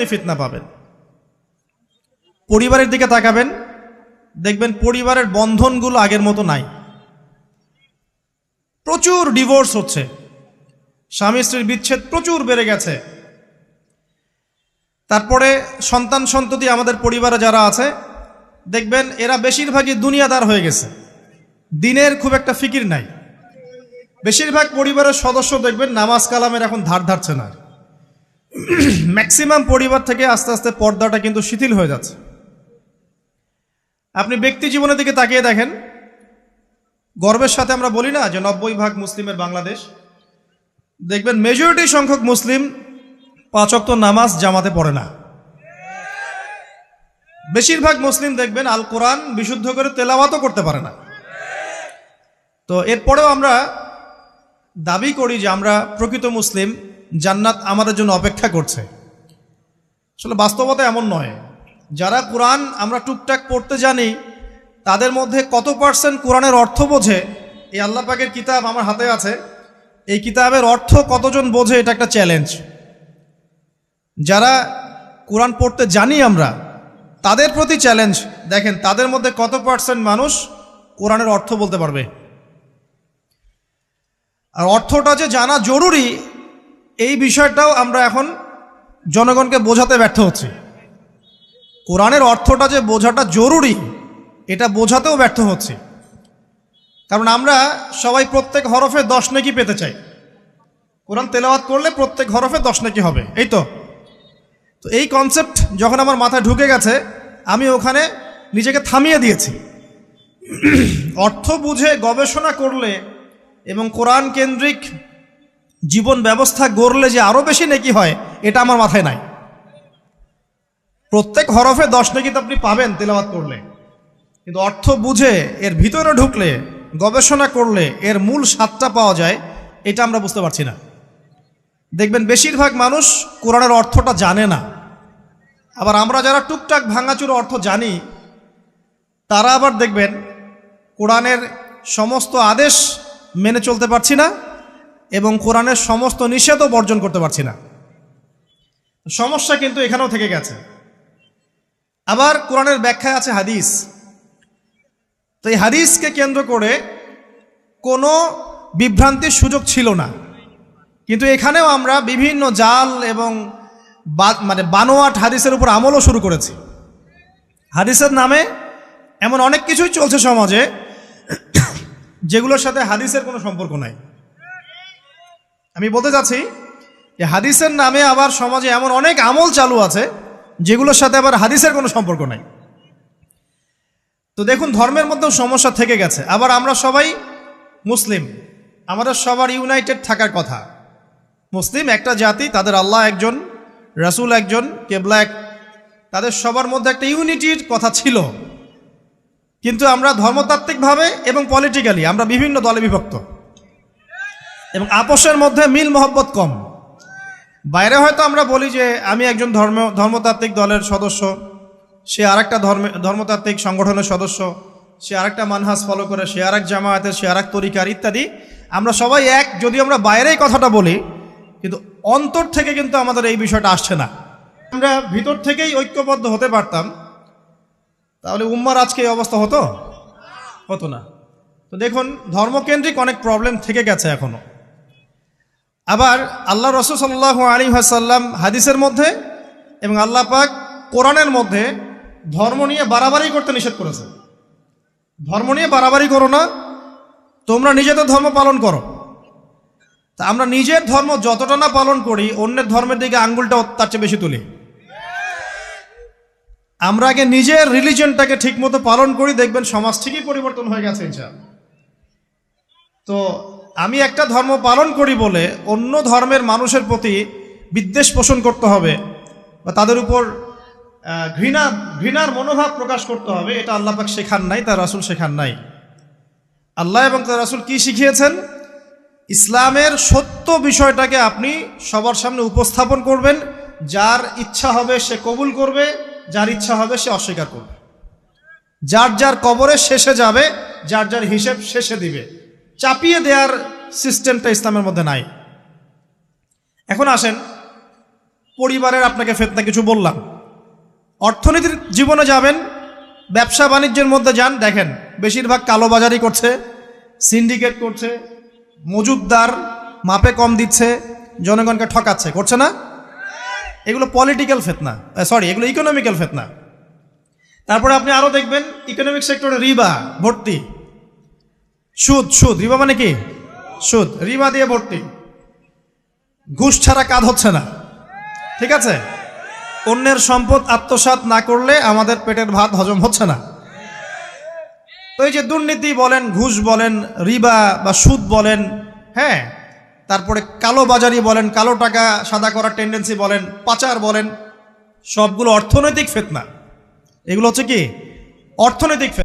আপনি ফিতনা পাবেন। পরিবারের দিকে তাকাবেন, দেখবেন পরিবারের বন্ধনগুলো আগের মতো নাই। প্রচুর ডিভোর্স হচ্ছে, স্বামী স্ত্রীর বিচ্ছেদ প্রচুর বেড়ে গেছে। তারপরে সন্তান সন্ততি আমাদের পরিবারে যারা আছে, দেখবেন এরা বেশিরভাগই দুনিয়াদার হয়ে গেছে, দিনের খুব একটা ফিকির নাই। বেশিরভাগ পরিবারের সদস্য দেখবেন নামাজ কালামের এখন ধার ধারছে না। ম্যাক্সিমাম পরিবার থেকে আস্তে আস্তে পর্দাটা কিন্তু শিথিল হয়ে যাচ্ছে। আপনি ব্যক্তি জীবনের দিকে তাকিয়ে দেখেন, গর্বের সাথে আমরা বলি না যে 90% মুসলিমের বাংলাদেশ, দেখবেন মেজরিটি সংখ্যক মুসলিম 5 ওয়াক্ত নামাজ জামাতে পড়ে না। বেশিরভাগ মুসলিম দেখবেন আল কোরআন বিশুদ্ধ করে তেলাওয়াতও করতে পারে না। তো এরপরেও আমরা দাবি করি যে আমরা প্রকৃত মুসলিম, জান্নাত আমাদের জন্য অপেক্ষা করছে। আসলে বাস্তবতা এমন নয়। যারা কোরআন আমরা টুকটাক পড়তে জানি, তাদের মধ্যে কত পার্সেন্ট কোরআনের অর্থ বোঝে? এই আল্লাহ পাকের কিতাব আমার হাতে আছে, এই কিতাবের অর্থ কতজন বোঝে? এটা একটা চ্যালেঞ্জ। যারা কোরআন পড়তে জানি আমরা, তাদের প্রতি চ্যালেঞ্জ, দেখেন তাদের মধ্যে কত পার্সেন্ট মানুষ কোরআনের অর্থ বলতে পারবে। আর অর্থটা যে জানা জরুরি, এই বিষয়টাও আমরা এখন জনগণকে বোঝাতে ব্যর্থ হচ্ছি। কোরআনের অর্থটা যে বোঝাটা জরুরি, এটা বোঝাতেও ব্যর্থ হচ্ছে। কারণ আমরা সবাই প্রত্যেক হরফে 10 নেকি পেতে চাই। কোরআন তেলাওয়াত করলে প্রত্যেক হরফে 10 নেকি হবে, এই তো। তো এই কনসেপ্ট যখন আমার মাথায় ঢুকে গেছে, আমি ওখানে নিজেকে থামিয়ে দিয়েছি। অর্থ বুঝে গবেষণা করলে এবং কোরআন কেন্দ্রিক জীবন ব্যবস্থা গড়লে যে আরও বেশি নেকি হয়, এটা আমার মাথায় নাই। প্রত্যেক হরফে 10 নেকি তো আপনি পাবেন তেলাওয়াত করলে, কিন্তু অর্থ বুঝে এর ভিতরে ঢুকলে, গবেষণা করলে এর মূল স্বাদটা পাওয়া যায়, এটা আমরা বুঝতে পারছি না। দেখবেন বেশিরভাগ মানুষ কোরআনের অর্থটা জানে না। আবার আমরা যারা টুকটাক ভাঙাচুরো অর্থ জানি, তারা আবার দেখবেন কোরআনের সমস্ত আদেশ মেনে চলতে পারছি না এবং কোরআনের সমস্ত নিষেধও বর্জন করতে পারছি না। সমস্যা কিন্তু এখানেও থেকে গেছে। আবার কোরআনের ব্যাখ্যায় আছে হাদিস। তো এই হাদিসকে কেন্দ্র করে কোনো বিভ্রান্তির সুযোগ ছিল না, কিন্তু এখানেও আমরা বিভিন্ন জাল এবং বানোয়াট হাদিসের উপর আমলও শুরু করেছি। হাদিসের নামে এমন অনেক কিছুই চলছে সমাজে, যেগুলোর সাথে হাদিসের কোনো সম্পর্ক নাই। আমি বলতে চাচ্ছি যে হাদিসের নামে আবার সমাজে এমন অনেক আমল চালু আছে, যেগুলোর সাথে আবার হাদিসের কোনো সম্পর্ক নাই। তো দেখুন, ধর্মের মধ্যেও সমস্যা থেকে গেছে। আবার আমরা সবাই মুসলিম, আমাদের সবার ইউনাইটেড থাকার কথা। মুসলিম একটা জাতি, তাদের আল্লাহ একজন, রাসূল একজন, কেবলা এক, তাদের সবার মধ্যে একটা ইউনিটির কথা ছিল। কিন্তু আমরা ধর্মতাত্ত্বিকভাবে এবং পলিটিক্যালি আমরা বিভিন্ন দলে বিভক্ত এবং আপোষের মধ্যে মিল মহব্বত কম। বাইরে হয়তো আমরা বলি যে আমি একজন ধর্মতাত্ত্বিক দলের সদস্য, সে আরেকটা ধর্মতাত্ত্বিক সংগঠনের সদস্য, সে আরেকটা মানহাজ ফলো করে, সে আরেক জামায়াতের, সে আরেক তরিকার ইত্যাদি। আমরা সবাই এক, যদি আমরা বাইরেই কথাটা বলি, কিন্তু অন্তর থেকে কিন্তু আমাদের এই বিষয়টা আসছে না। আমরা ভিতর থেকেই ঐক্যবদ্ধ হতে পারতাম, তাহলে উম্মার আজকে এই অবস্থা হতো না। তো দেখুন, ধর্মকেন্দ্রিক অনেক প্রবলেম থেকে গেছে এখনো। আবার আল্লাহ রাসূল সাল্লাল্লাহু আলাইহি ওয়াসাল্লাম হাদিসের মধ্যে এবং আল্লাহ পাক কোরআনের মধ্যে ধর্ম নিয়ে বাড়াবাড়ি করতে নিষেধ করেছে। ধর্ম নিয়ে বাড়াবাড়ি করো না, তোমরা নিজেদের ধর্ম পালন করো। তা আমরা নিজের ধর্ম যতটা না পালন করি, অন্যের ধর্মের দিকে আঙ্গুলটা তার চেয়ে বেশি তুলি। আমরা আগে নিজের রিলিজনটাকে ঠিকমতো পালন করি, দেখবেন সমাজ ঠিকই পরিবর্তন হয়ে গেছে ইনশাআল্লাহ। তো আমি একটা ধর্ম পালন করি বলে অন্য ধর্মের মানুষের প্রতি বিদ্বেষ পোষণ করতে হবে বা তাদের উপর ঘৃণার মনোভাব প্রকাশ করতে হবে, এটা আল্লাহ পাক শেখান নাই, তার রাসূল শেখান নাই। আল্লাহ এবং তার রাসূল কি শিখিয়েছেন? ইসলামের সত্য বিষয়টাকে আপনি সবার সামনে উপস্থাপন করবেন, যার ইচ্ছা হবে সে কবুল করবে, যার ইচ্ছা হবে সে অস্বীকার করবে। যার যার কবরে শেষে যাবে, যার যার হিসেব শেষে দিবে। চাপিয়ে দেওয়ার সিস্টেমটা ইসলামের মধ্যে নাই। এখন আসেন, পরিবারের আপনাকে ফিতনা কিছু বললাম। অর্থনীতির জীবনে যাবেন, ব্যবসা বাণিজ্যের মধ্যে যান, দেখেন বেশিরভাগ কালোবাজারি করছে, সিন্ডিকেট করছে, মজুদদার মাপে কম দিচ্ছে, জনগণকে ঠকাচ্ছে, করছে না? এগুলো পলিটিক্যাল ফিতনা, এগুলো ইকোনমিক্যাল ফিতনা। তারপরে আপনি আরও দেখবেন ইকোনমিক সেক্টরে রিবা ভর্তি, সুদ, রিবা মানে কি? সুদ, রিবা দিয়ে ভর্তি, ঘুষ ছাড়া কাজ হচ্ছে না, ঠিক আছে? অন্যের সম্পদ আত্মসাৎ না করলে আমাদের পেটের ভাত হজম হচ্ছে না। তো এই যে দুর্নীতি বলেন, ঘুষ বলেন, রিবা বা সুদ বলেন, হ্যাঁ, তারপরে কালো বাজারি বলেন, কালো টাকা সাদা করার টেন্ডেন্সি বলেন, পাচার বলেন, সবগুলো অর্থনৈতিক ফিতনা। এগুলো হচ্ছে কি? অর্থনৈতিক ফিতনা।